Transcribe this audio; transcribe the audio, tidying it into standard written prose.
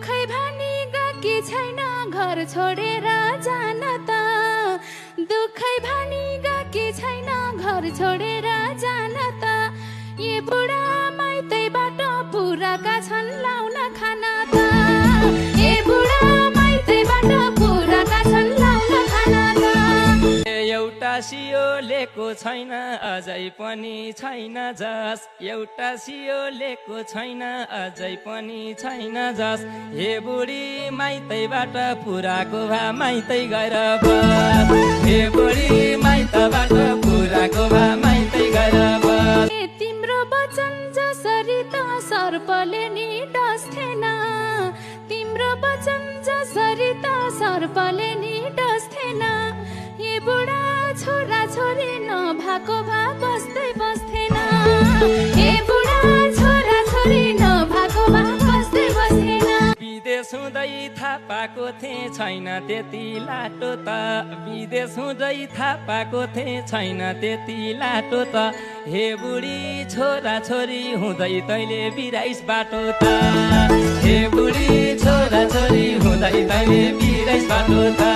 दुखै भनी गएकी छैन घर छोडेर जान त दुखै भनी गएकी छैन घर छोडेर जान त ये बुढा माइतैबाट पुराका छन् लाउन खाना त ये बुढा माइतैबाट पुराका छन् लाउन खाना त एउटा सियोलेको छैन अझै पनि छैन जस एउटा सियोलेको छैन अझै पनि छैन जस हे बुढी माइतैबाट पुराको भा माइतै गएर बस हे बुढी माइतबाट पुराको भा माइतै गएर बस तिम्रो वचन जसरी त सर्पले नि डस्थेन तिम्रो वचन जसरी त सर्पले नि डस्थेन ये बुढा छोरा छोरी नभएको भा बस्दै बस्थेन ये बुढा छोरा छोरी नभएको भा बस्दै बस्थेन विदेश हुँदै थाहा पाएको थिएँ छैन त्यति लाटो त विदेश हुँदै थाहा पाएको थिएँ छैन त्यति लाटो त हे बुढी छोरा छोरी हुँदै तैँले बिराइस बाटो त हे बुढी छोरा छोरी हुँदै तैँले बिराइस बाटो त